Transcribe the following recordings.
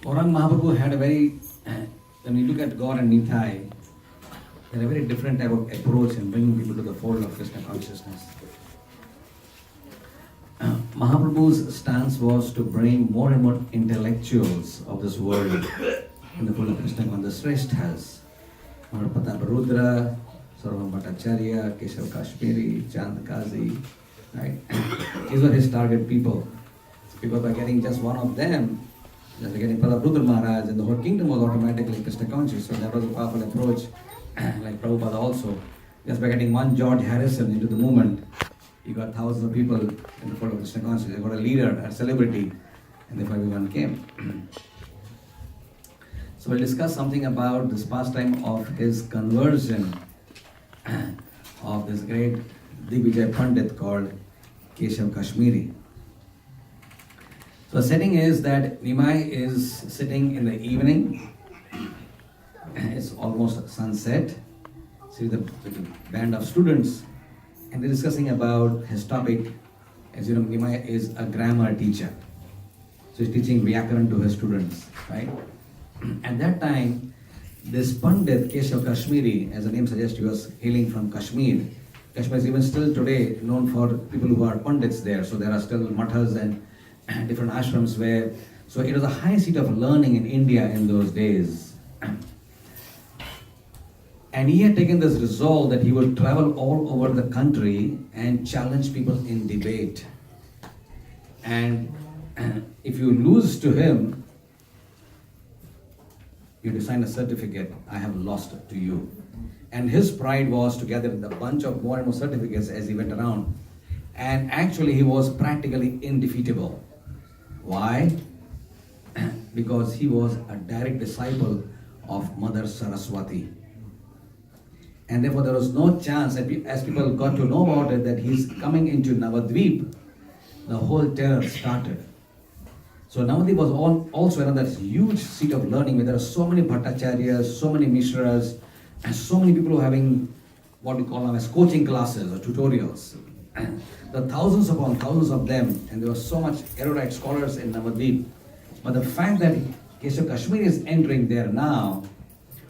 Orang Mahaprabhu had a very, when you look at God and Nitai, they had a very different type of approach in bringing people to the fold of Krishna consciousness. Mahaprabhu's stance was to bring more and more intellectuals of this world in the fold of Krishna consciousness. The Sreshthas, Prabhupada Rudra, Sarvam Bhattacharya, Keshav Kashmiri, Chand Kazi, right? These were his target people. Because by getting just one of them, just by getting Prabhupada Rudra Maharaj, and the whole kingdom was automatically Krishna conscious. So that was a powerful approach, like Prabhupada also. Just by getting one George Harrison into the movement, you got thousands of people in the fold of Krishna consciousness. You got a leader, a celebrity, and therefore everyone came. So we'll discuss something about this pastime of his conversion of this great Digvijay Pandit called Keshav Kashmiri. So the setting is that Nimai is sitting in the evening. It's almost sunset. See with a band of students, and they're discussing about his topic. As you know, Nimai is a grammar teacher. So he's teaching Vyakaran to his students, right? At that time, this Pandit Keshav Kashmiri, as the name suggests, he was hailing from Kashmir. Kashmir is even still today known for people who are Pandits there. So there are still mathas and different ashrams where, so it was a high seat of learning in India in those days. And he had taken this resolve that he will travel all over the country and challenge people in debate. And if you lose to him, you have to sign a certificate, I have lost to you. And his pride was to gather a bunch of more and more certificates as he went around. And actually he was practically indefeatable. Why? Because he was a direct disciple of Mother Saraswati. And therefore there was no chance, as people got to know about it, that he's coming into Navadvip, the whole terror started. So Navadvip was also another huge seat of learning where there are so many Bhattacharyas, so many Mishras, and so many people who are having what we call them as coaching classes or tutorials. And there are thousands upon thousands of them, and there were so much erudite scholars in Navadvip. But the fact that Keshav Kashmiri is entering there now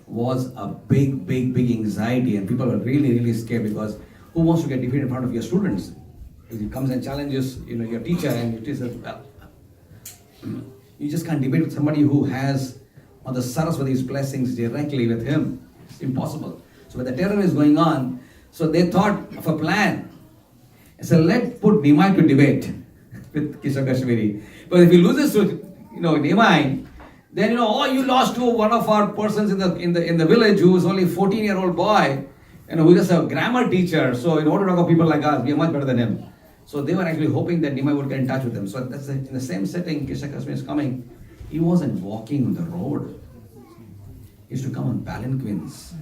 was a big anxiety, and people were really scared, because who wants to get defeated in front of your students? If he comes and challenges, your teacher, and it is well, you just can't debate with somebody who has Mother Saraswati's blessings directly with him. It's impossible. So when the terror is going on, so they thought of a plan. So let's put Nimai to debate with Keshav Kashmiri. But if he loses to Nimai, then you lost to one of our persons in the village who is only 14-year-old boy, who is just a grammar teacher. So in order to talk about people like us, we are much better than him. So they were actually hoping that Nimai would get in touch with them. So that's in the same setting, Keshav Kashmiri is coming. He wasn't walking on the road. He used to come on palanquins.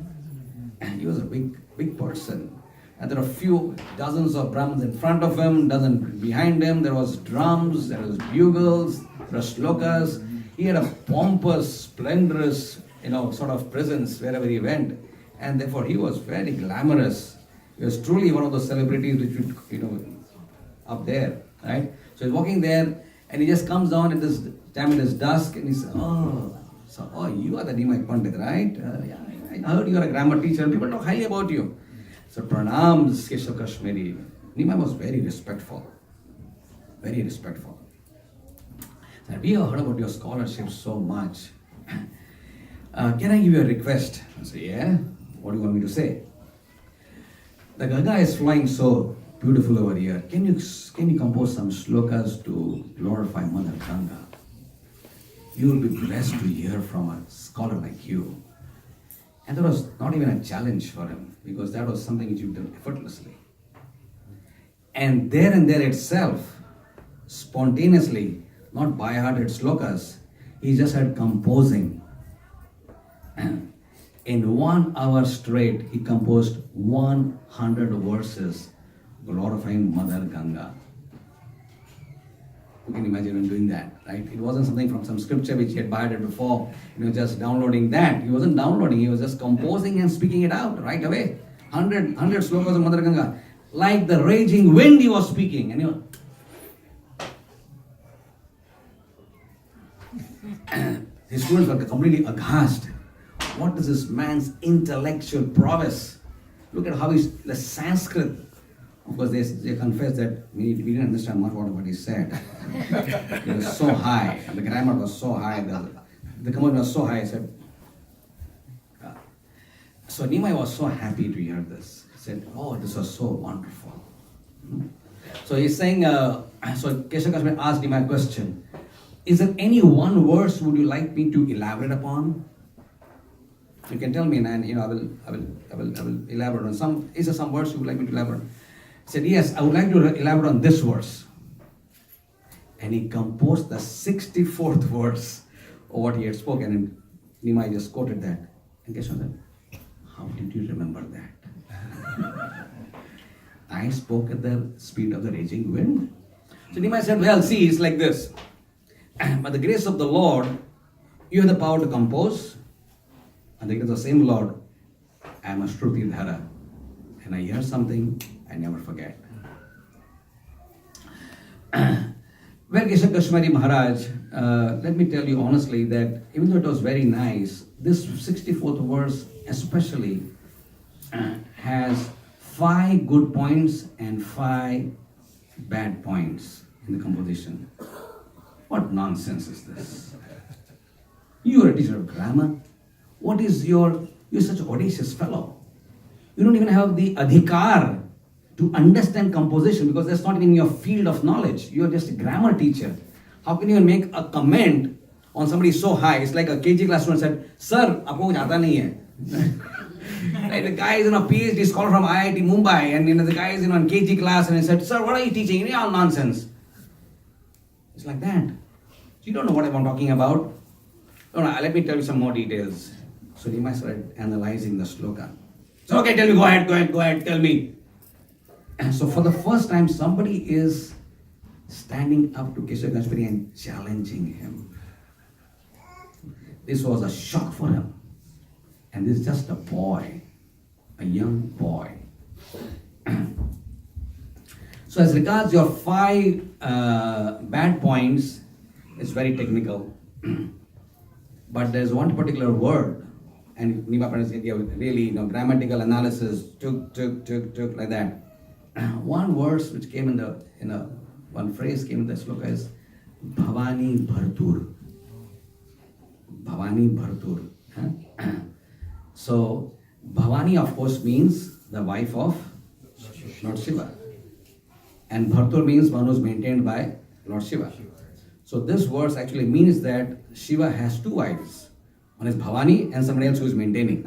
And he was a big person. And there are a few dozens of Brahmins in front of him, dozen behind him. There was drums, there was bugles, there were slokas. He had a pompous, splendorous, sort of presence wherever he went. And therefore he was very glamorous. He was truly one of those celebrities which would, up there, right? So he's walking there, and he just comes down at this time it is dusk, and he says, oh, you are the Nimai Pandit, right? Yeah, I heard you are a grammar teacher. People talk highly about you. So pranams, Keshav Kashmiri. Nimai was very respectful. Very respectful. So we have heard about your scholarship so much. Can I give you a request? I say, yeah. What do you want me to say? The Ganga is flowing so beautiful over here. Can you compose some slokas to glorify Mother Ganga? You will be blessed to hear from a scholar like you. And that was not even a challenge for him, because that was something which you did effortlessly. And there itself, spontaneously, not by-hearted slokas, he just had composing. In 1 hour straight, he composed 100 verses glorifying Mother Ganga. You can imagine him doing that, right? It wasn't something from some scripture which he had by-hearted before, just downloading that. He wasn't downloading, he was just composing and speaking it out right away. 100 slokas of Mother Ganga. Like the raging wind he was speaking. And His students were completely aghast. What is this man's intellectual prowess? Look at how he's the Sanskrit. Of course, they confessed that we didn't understand much what he said. It was so high, and the grammar was so high, the command was so high. I said, so Nimai was so happy to hear this. He said, oh, this was so wonderful. So he's saying, so Keshav Goswami asked Nimai a question. Is there any one verse would you like me to elaborate upon? You can tell me, and I will elaborate on some. Is there some verse you would like me to elaborate? He said, yes, I would like to elaborate on this verse. And he composed the 64th verse of what he had spoken, and Nimai just quoted that. And Keshav said, how did you remember that? I spoke at the speed of the raging wind. So Nimai said, well, see, it's like this. By the grace of the Lord, you have the power to compose. And because of the same Lord, I am a Shruti Dhara. And I hear something, I never forget. Well, Keshav Goswami Maharaj, let me tell you honestly that even though it was very nice, this 64th verse especially has 5 good points and 5 bad points in the composition. What nonsense is this? You are a teacher of grammar. What is you're such an audacious fellow. You don't even have the adhikar to understand composition because that's not in your field of knowledge. You are just a grammar teacher. How can you make a comment on somebody so high? It's like a KG class student said, Sir, aapko kuch aata nahi hai. Like the guy is a PhD scholar from IIT Mumbai, and the guy is in KG class, and he said, Sir, what are you teaching? All nonsense. It's like that. You don't know what I'm talking about. No, let me tell you some more details. So Nimai started analyzing the sloka. So okay, tell me, go ahead, tell me. And so for the first time, somebody is standing up to Keshav Goswami and challenging him. This was a shock for him. And this is just a boy, a young boy. So as regards your 5 bad points, it's very technical. But there's one particular word, and Nima really, grammatical analysis, took like that. One verse which came one phrase came in the sloka is Bhavani Bhartur. Bhavani Bhartur. So, Bhavani of course means the wife of Lord Shiva. And Bhartur means one who's maintained by Lord Shiva. So this verse actually means that Shiva has 2 wives. One is Bhavani and somebody else who is maintaining.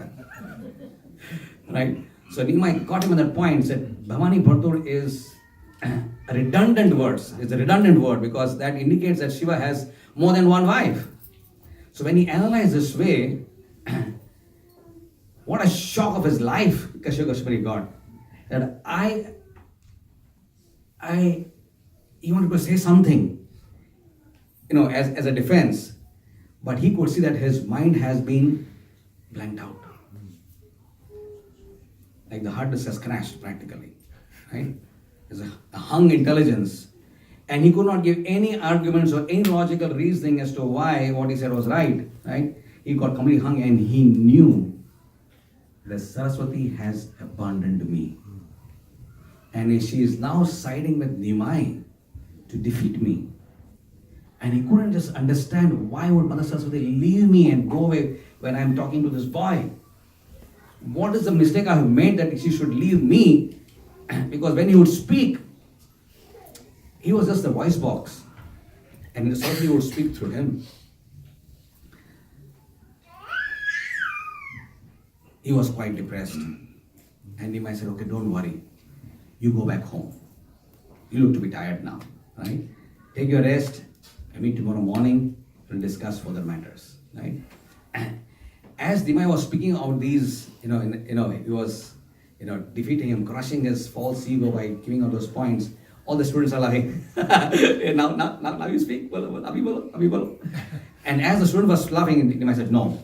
Right? So Nimai got him at that point, said Bhavani Bhartur is a redundant word. It's a redundant word because that indicates that Shiva has more than one wife. So when he analyzed this way, what a shock of his life Keshav Goswami got. That he wanted to say something, as a defense, but he could see that his mind has been blanked out. Like the hard disk has crashed practically, right? There's a hung intelligence. And he could not give any arguments or any logical reasoning as to why what he said was right? He got completely hung and he knew that Saraswati has abandoned me. And she is now siding with Nimai to defeat me. And he couldn't just understand why would Mother Saraswati leave me and go away when I'm talking to this boy. What is the mistake I have made that she should leave me? Because when he would speak, he was just a voice box. And Saraswati would speak through him. He was quite depressed. And Nimai said, okay, don't worry. You go back home. You look to be tired now, right? Take your rest. I meet tomorrow morning. We'll discuss further matters, right? As Nimai was speaking out these, he was, defeating him, crushing his false ego by giving out those points. All the students are laughing. now you speak. And as the student was laughing, Nimai said, no.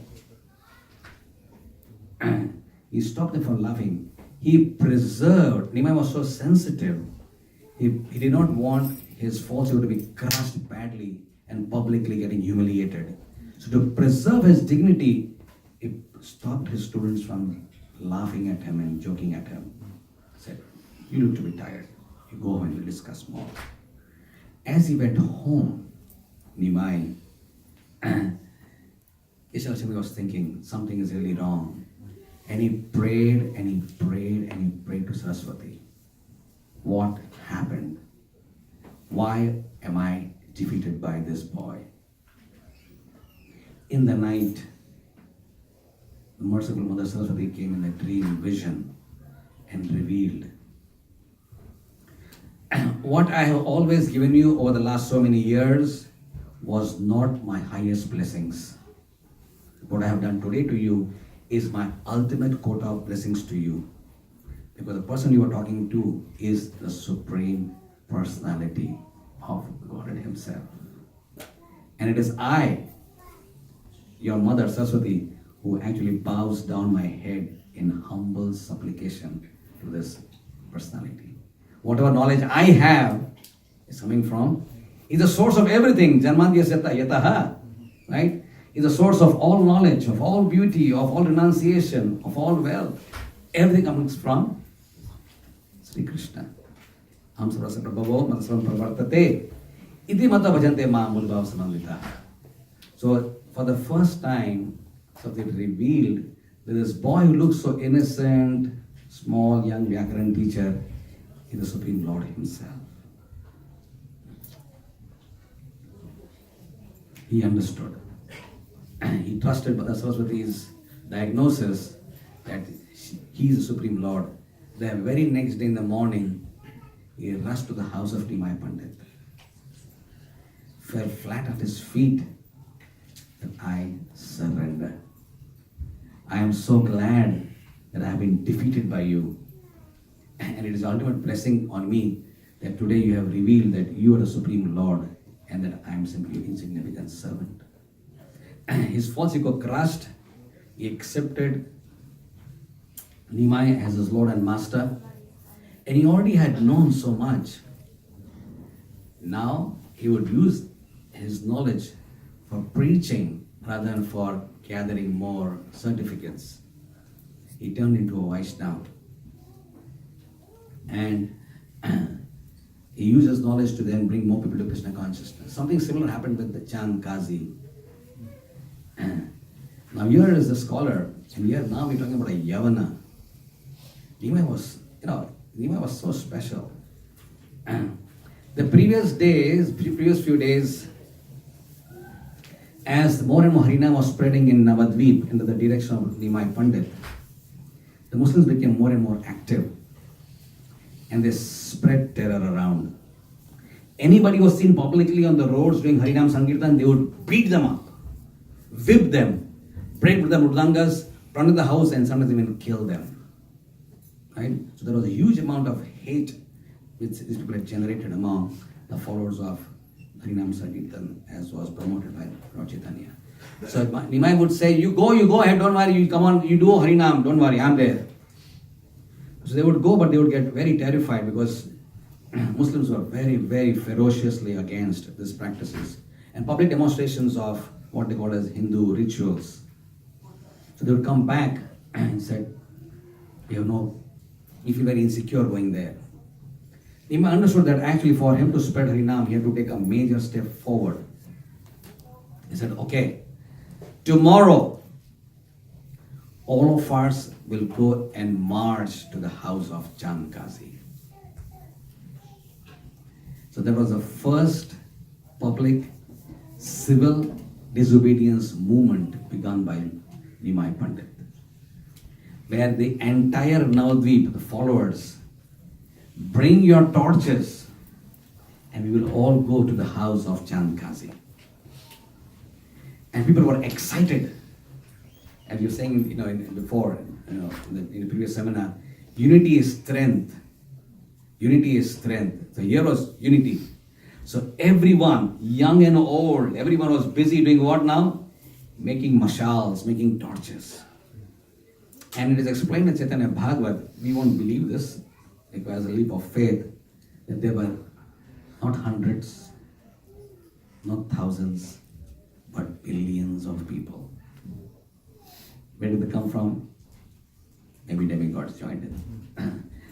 He stopped them from laughing. He preserved. Nimai was so sensitive. He did not want his false ego to be crushed badly and publicly getting humiliated. So to preserve his dignity, he stopped his students from laughing at him and joking at him. Said, you look to be tired. You go home and we'll discuss more. As he went home, Nimai, Ishal was thinking something is really wrong. And he prayed and he prayed and he prayed to Saraswati. What happened? Why am I defeated by this boy? In the night, the merciful Mother Saraswati came in a dream vision and revealed, what I have always given you over the last so many years was not my highest blessings. What I have done today to you is my ultimate quota of blessings to you. Because the person you are talking to is the Supreme Personality of Godhead Himself. And it is I, your mother Saraswati, who actually bows down my head in humble supplication to this personality. Whatever knowledge I have is coming from, is the source of everything. Janmandyasya yataha, right? Is the source of all knowledge, of all beauty, of all renunciation, of all wealth. Everything comes from Sri Krishna. Ham sarvasya prabhavo matasvam pravartate iti mata bhajante ma mulbhav samandita. So for the first time, something revealed that this boy who looks so innocent, small, young Vyakaran teacher is the Supreme Lord Himself. He understood. He trusted Mother Saraswati's diagnosis that he is the Supreme Lord. The very next day in the morning, he rushed to the house of Nimai Pandit, fell flat at his feet, and I surrender. I am so glad that I have been defeated by you. And it is the ultimate blessing on me that today you have revealed that you are the Supreme Lord and that I am simply an insignificant servant. His false ego crushed. He accepted Nimai as his Lord and Master. And he already had known so much. Now he would use his knowledge for preaching rather than for gathering more certificates. He turned into a Vaishnava. And he used his knowledge to then bring more people to Krishna consciousness. Something similar happened with the Chand Kazi. Now here is the scholar, and here now we're talking about a Yavana. Nimai was so special. The previous few days, as more and more Harinam was spreading in Navadvip into the direction of Nimai Pandit, the Muslims became more and more active. And they spread terror around. Anybody who was seen publicly on the roads doing Harinam Sankirtan, they would beat them up, whip them, break the murdangas, run to the house, and sometimes even kill them. Right? So there was a huge amount of hate which these people had generated among the followers of Harinam Sankirtan, as was promoted by Lord Chaitanya. So Nimai would say, you go ahead, don't worry, you come on, you do Harinam, don't worry, I'm there. So they would go, but they would get very terrified because Muslims were very, very ferociously against these practices and public demonstrations of what they call as Hindu rituals. So they would come back and said, you feel very insecure going there. Nimai understood that actually for him to spread Harinam, he had to take a major step forward. He said, okay, tomorrow, all of us will go and march to the house of Chand Kazi. So that was the first public civil disobedience movement begun by Nimai Pandit, where the entire Navadvip, the followers, bring your torches and we will all go to the house of Chand Kazi. And people were excited. As you were saying, before, in the previous seminar, unity is strength. Unity is strength. So here was unity. So everyone, young and old, everyone was busy doing what now? Making mashals, making torches. And it is explained in Chaitanya Bhagavat, we won't believe this, it requires a leap of faith, that there were not hundreds, not thousands, but billions of people. Where did they come from? Maybe demigods joined in.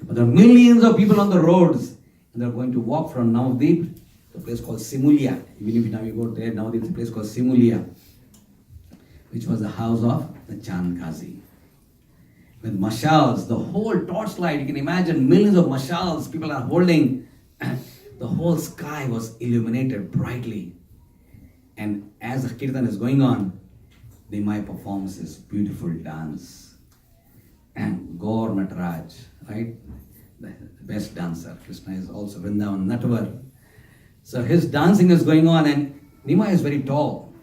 But there are millions of people on the roads, and they're going to walk from Navdeep to a place called Simulia. Even if now you go there, now there's a place called Simulia, which was the house of the Chandkazi. With mashals, the whole torchlight, you can imagine millions of mashals people are holding. The whole sky was illuminated brightly. And as the kirtan is going on, Nimai performs this beautiful dance. And Gaur Nataraj, right? The best dancer. Krishna is also Vrindavan Natvar. So his dancing is going on, and Nimai is very tall.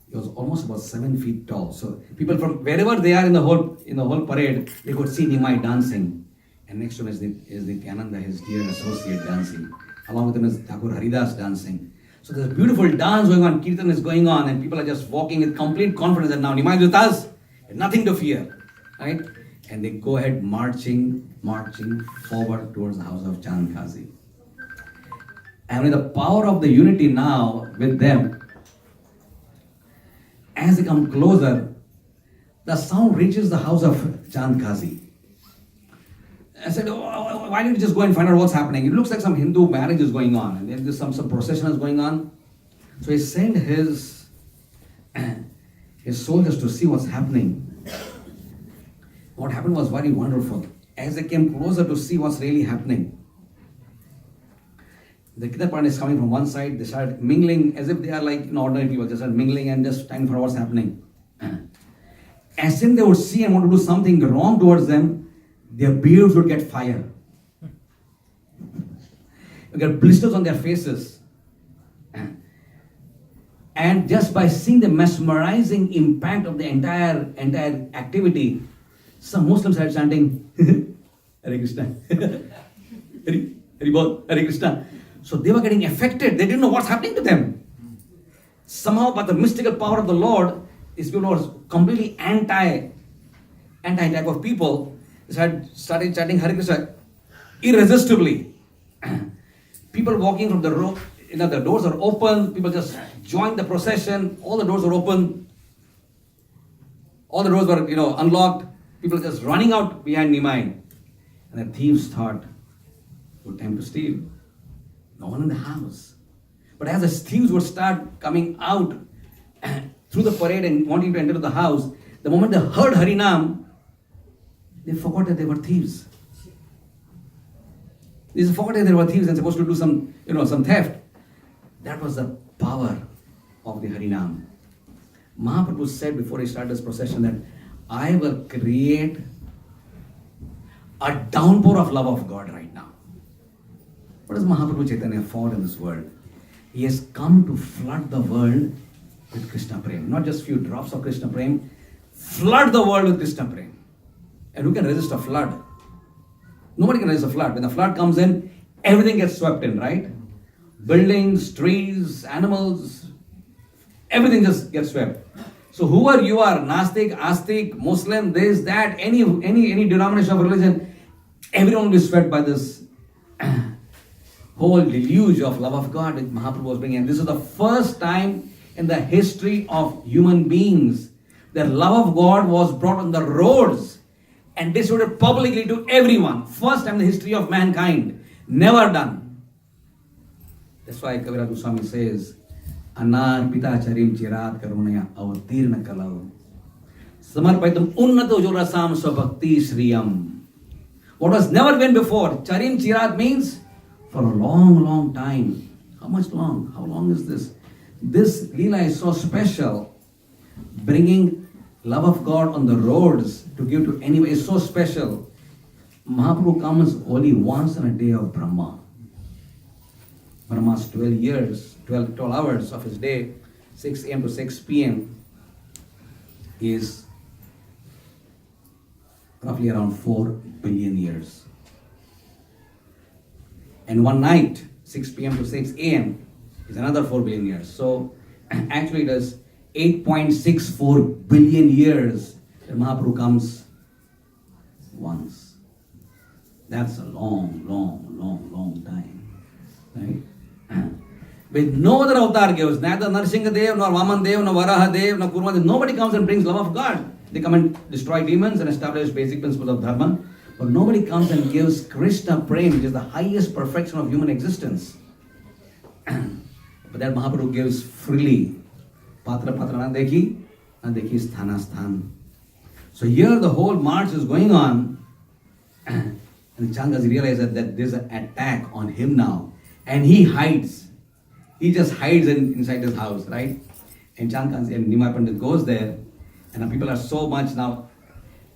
He was almost about 7 feet tall. So people from wherever they are in the whole parade, they could see Nimai dancing. And next to him is Nityananda, his dear associate, dancing. Along with him is Thakur Haridas dancing. So there's a beautiful dance going on, kirtan is going on, and people are just walking with complete confidence that now Nimai is with us, nothing to fear, right? And they go ahead marching forward towards the house of Chandkazi. And with the power of the unity now with them, as they come closer, the sound reaches the house of Chandkazi. I said, oh, why don't you just go and find out what's happening? It looks like some Hindu marriage is going on, and then there's some procession is going on. So he sent his soldiers to see what's happening. What happened was very wonderful. As they came closer to see what's really happening, the Kirtan is coming from one side, they started mingling as if they are like ordinary people, they started mingling and just trying for what's happening. As if they would see and want to do something wrong towards them, their beards would get fire. You get blisters on their faces. And just by seeing the mesmerizing impact of the entire activity, some Muslims started chanting, Hare Krishna, Hare Bol, Hare Krishna. So they were getting affected. They didn't know what's happening to them. Somehow, by the mystical power of the Lord, these people were completely anti type of people. They started chanting Hare Krishna irresistibly. People walking from the road, the doors are open. People just joined the procession. All the doors were open. All the doors were, unlocked. People just running out behind Nimai. And the thieves thought, good time to steal. No one in the house. But as the thieves would start coming out through the parade and wanting to enter the house, the moment they heard Harinam, they forgot that they were thieves. They forgot that they were thieves and supposed to do some theft. That was the power of the Harinam. Mahaprabhu said before he started his procession that I will create a downpour of love of God right now. What does Mahaprabhu Chaitanya fought in this world? He has come to flood the world with Krishna Prem. Not just few drops of Krishna Prem. Flood the world with Krishna Prem. And who can resist a flood? Nobody can resist a flood. When the flood comes in, everything gets swept in, right? Buildings, trees, animals, everything just gets swept. So whoever you are, Nastik, Astik, Muslim, this, that, any denomination of religion, everyone will be swept by this whole deluge of love of God that Mahaprabhu was bringing. And this is the first time in the history of human beings that love of God was brought on the roads and distributed publicly to everyone. First time in the history of mankind. Never done. That's why Kaviraj Goswami says, Anar pita charim chirat karunaya avatirna kalau samarpaitam unnato jorasam svabhakti shriyam. What was never been before. Charim chirat means for a long, long time. How much long? How long is this? This Leela is so special. Bringing love of God on the roads to give to anyone is so special. Mahaprabhu comes only once on a day of Brahma. Brahma's 12 hours of his day, 6 a.m. to 6 p.m. is roughly around 4 billion years. And one night, 6 p.m. to 6 a.m. is another 4 billion years. So actually it is 8.64 billion years that Mahaprabhu comes once. That's a long, long, long, long time. Right? With no other avatar gives, neither Narsingha Dev, nor Vaman Dev, nor Varaha Dev, nor Kurma Dev. Nobody comes and brings love of God. They come and destroy demons and establish basic principles of dharma. But nobody comes and gives Krishna Prem, which is the highest perfection of human existence. But that Mahaprabhu gives freely. Patra patra na dekhi sthana sthan. So here the whole march is going on. And Changas realizes that there's an attack on him now. And he hides. He just hides inside his house, right? And Chankas and Nimai Pandit goes there. And people are so much now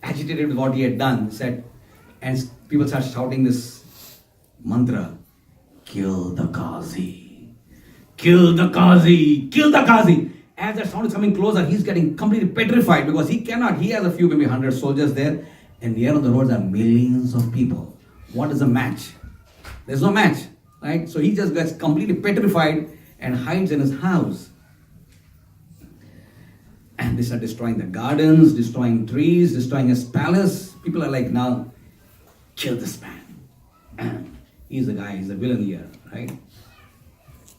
agitated with what he had done. Said, and people start shouting this mantra. Kill the Qazi. Kill the Qazi. Kill the Qazi. As that sound is coming closer, he's getting completely petrified because he cannot. He has a few, maybe 100 soldiers there. And near on the roads are millions of people. What is a match? There's no match, right? So he just gets completely petrified and hides in his house. And they start destroying the gardens, destroying trees, destroying his palace. People are like, now, kill this man. He's the guy, he's the villain here, right?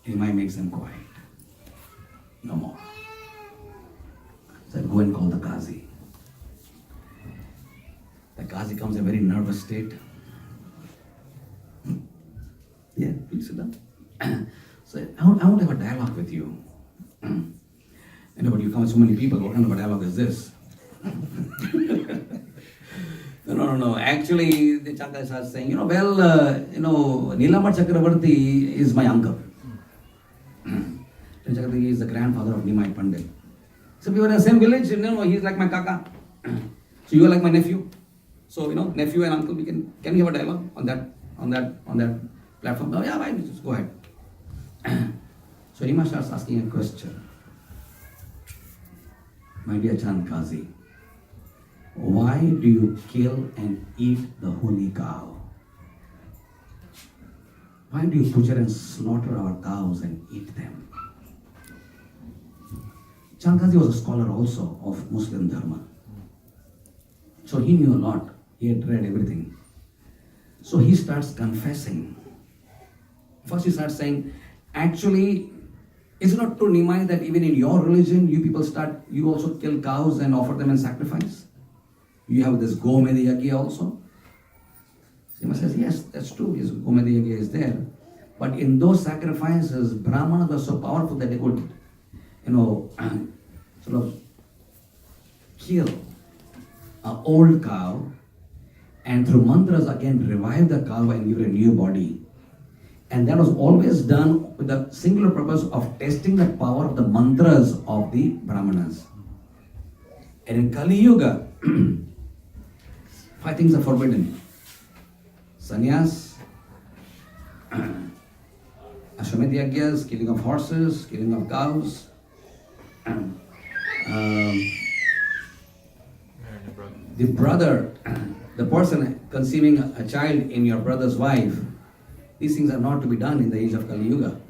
He might make them quiet. No more. So go and call the Qazi. The Qazi comes in a very nervous state. Yeah, please sit down. So I want to have a dialogue with you. But you come with so many people, what kind of a dialogue is this? No. Actually, the Chanka starts saying, Nilamar Chakravarti is my uncle. Chakravarti is the grandfather of Nimai Pandit. So we were in the same village, he's like my kaka. So you are like my nephew. So, nephew and uncle, can we have a dialogue on that platform? Oh, yeah, fine, just go ahead. So Nima starts asking a question. My dear Chand Qazi, why do you kill and eat the holy cow? Why do you butcher and slaughter our cows and eat them? Chand Qazi was a scholar also of Muslim Dharma. So he knew a lot. He had read everything. So he starts confessing. First he starts saying, actually, is it not true, Nimai, that even in your religion, you also kill cows and offer them in sacrifice? You have this Gomedi Yagya also? Nimai says, yes, that's true. Yes, Gomedi Yagya is there. But in those sacrifices, Brahmanas were so powerful that they could, sort of kill an old cow and through mantras again revive the cow and give it a new body. And that was always done with the singular purpose of testing the power of the mantras of the Brahmanas. And in Kali Yuga, 5 things are forbidden. Sannyas, Ashwamedh Yagyas, killing of horses, killing of cows, the person conceiving a child in your brother's wife, these things are not to be done in the age of Kali Yuga.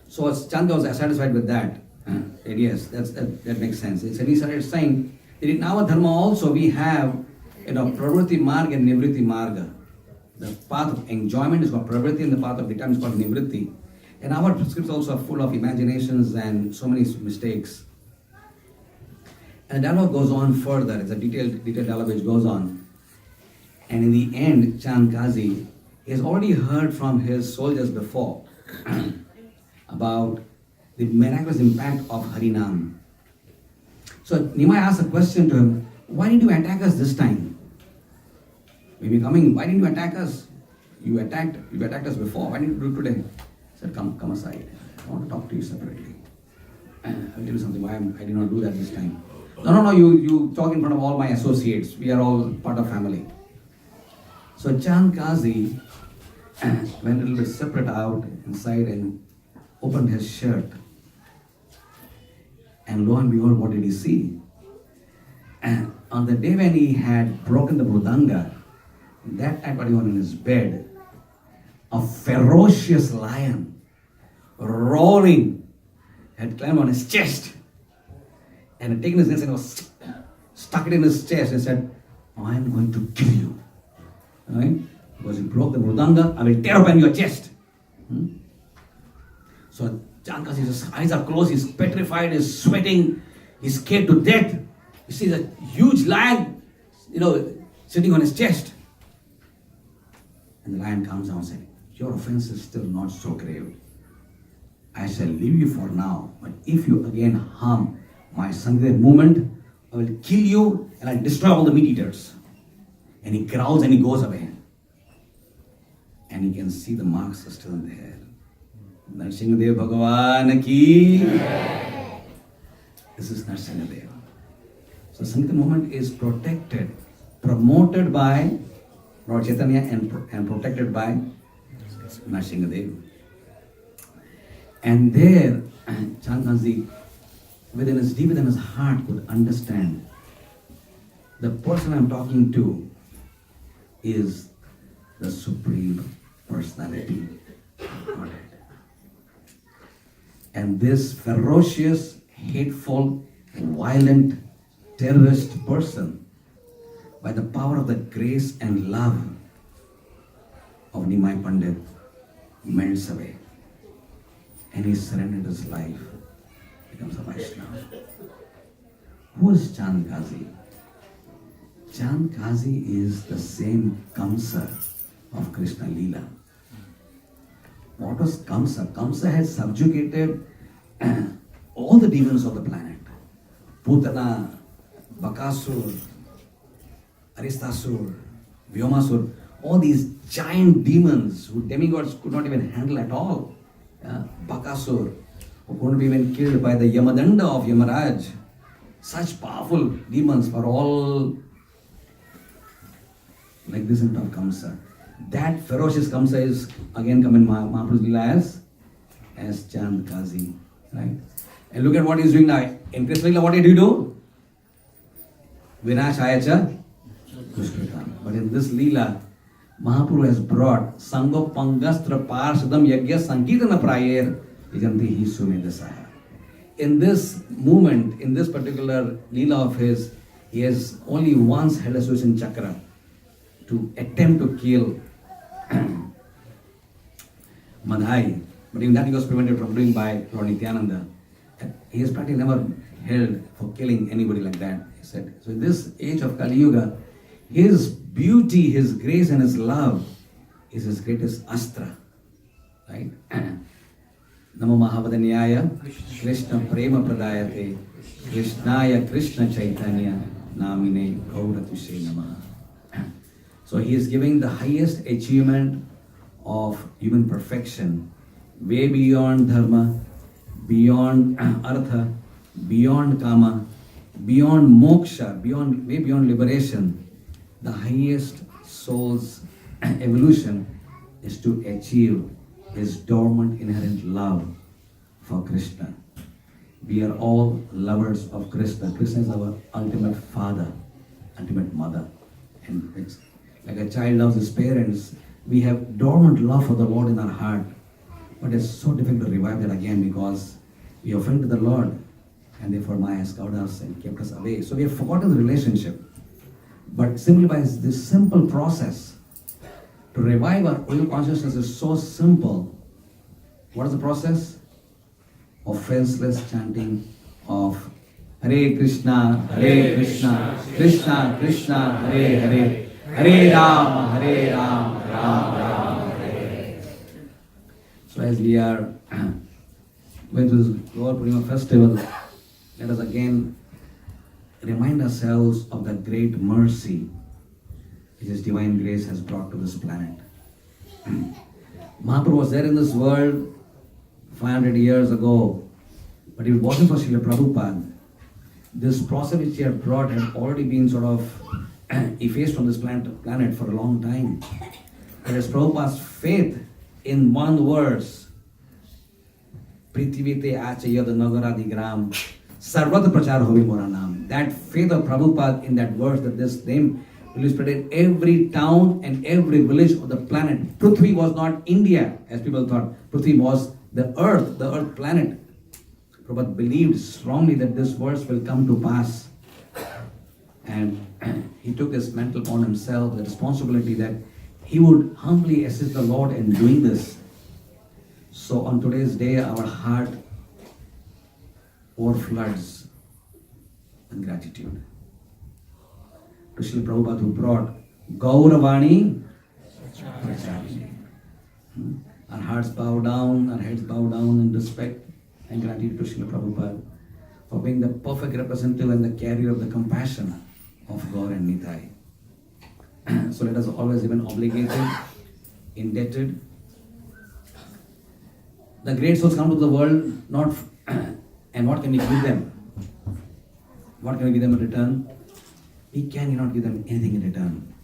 So Chanda was satisfied with that. And yes, that makes sense. So he started saying that in our dharma also we have pravritti marga and nivritti marga. The path of enjoyment is called pravritti and the path of detachment is called nivritti. And our scripts also are full of imaginations and so many mistakes. And the dialogue goes on further. It's a detailed dialogue which goes on. And in the end, Chand Qazi has already heard from his soldiers before about the miraculous impact of Harinam. So Nimai asked a question to him, why didn't you attack us this time? When we coming, why didn't you attack us? You attacked us before, why didn't you do it today? He said, come aside. I want to talk to you separately. I'll tell you something, why I did not do that this time. No, you talk in front of all my associates. We are all part of family. So Chand Qazi went a little bit separate out inside and opened his shirt. And lo and behold, what did he see? And on the day when he had broken the Mridanga, that night when he was in his bed, a ferocious lion, roaring, had climbed on his chest and had taken his hands and was stuck it in his chest and said, I am going to kill you. Right? Because you broke the Mridanga, I will tear open your chest. So Jankasi's eyes are closed, he's petrified, he's sweating, he's scared to death. He sees a huge lion, sitting on his chest. And the lion comes down and says, your offense is still not so grave. I shall leave you for now, but if you again harm my Sanghdev movement, I will kill you and I'll destroy all the meat eaters. And he growls and he goes away. And he can see the marks are still there. Narsinghadev Bhagavan ki. This is Narsinghadev. So Sankirtan movement is protected, promoted by Lord Chaitanya and protected by Narsinghadev. And there, Chandkanji, deep within his heart, could understand the person I'm talking to is the Supreme Personality of Godhead. And this ferocious, hateful, violent, terrorist person, by the power of the grace and love of Nimai Pandit, melts away. And he surrendered his life, becomes a Vaishnava. Who is Chand Kazi? Chand Kazi is the same Kamsa of Krishna Leela. What was Kamsa? Kamsa had subjugated all the demons of the planet. Putana, Bakasur, Aristasur, Vyomasur, all these giant demons who demigods could not even handle at all. Bakasur, who couldn't be even killed by the Yamadanda of Yamaraj. Such powerful demons were all like this in top Kamsa. That ferocious Kamsa is again come in Mahaprabhu's Leela as Chand Kazi. Right? And look at what he's doing now. In Krishna Leela, what did he do? Vinashayacha Dushkritam. But in this Leela, Mahaprabhu has brought Sango Pangastra Parshadam Yagya Sankirtana Prayer Ijanti Hisumedasaya. In this movement, in this particular Leela of his, he has only once held a Susan Chakra to attempt to kill Madhai. But even that he was prevented from doing by Lord Nityananda. He has practically never held for killing anybody like that. He said, so in this age of Kali Yuga, his beauty, his grace and his love is his greatest astra. Right? Namo Mahavadanyaya Krishna Prema Pradayate Krishnaya Krishna Chaitanya Namine Gauratushe Namaha. So he is giving the highest achievement of human perfection, way beyond dharma, beyond artha, beyond kama, beyond moksha, way beyond liberation. The highest soul's evolution is to achieve his dormant inherent love for Krishna. We are all lovers of Krishna. Krishna is our ultimate father, ultimate mother. And it's like a child loves his parents. We have dormant love for the Lord in our heart. But it's so difficult to revive that again because we offended the Lord and therefore Maya scouted us and kept us away. So we have forgotten the relationship. But simply by this simple process, to revive our oil consciousness is so simple. What is the process? Offenseless chanting of Hare Krishna, Krishna Krishna, Hare Hare, Hare Ram, Ram Ram, Hare. So as we are going to this Lord Purnima festival, let us again remind ourselves of the great mercy which His divine grace has brought to this planet. Mahaprabhu was there in this world 500 years ago, but if it wasn't for Srila Prabhupada, this process which he had brought had already been sort of effaced from this planet for a long time. But as Prabhupada's faith in one verse, Prithivite Achayad Nagaradigram, Sarvata Prachar Hovi Moranam. That faith of Prabhupada in that verse, that this name will be spread in every town and every village of the planet. Prithvi was not India, as people thought. Prithvi was the earth planet. Prabhupada believed strongly that this verse will come to pass. And he took this mantle upon himself, the responsibility that he would humbly assist the Lord in doing this. So on today's day, our heart overfloods with gratitude to Srila Prabhupada, who brought Gauravani Prachari. Our hearts bow down, our heads bow down in respect and gratitude to Srila Prabhupada for being the perfect representative and the carrier of the compassion of Gaur and Nitai. So let us always remain obligated, indebted. The great souls come to the world not and what can we give them? What can we give them in return? We cannot give them anything in return.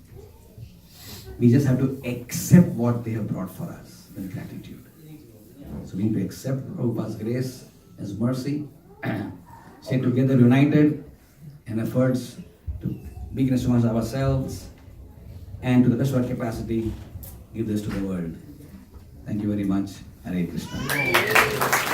We just have to accept what they have brought for us with gratitude. So we need to accept Prabhupada's grace, His mercy, stay together united in efforts to be Krishna ourselves, and to the best of our capacity, give this to the world. Thank you very much. Hare Krishna.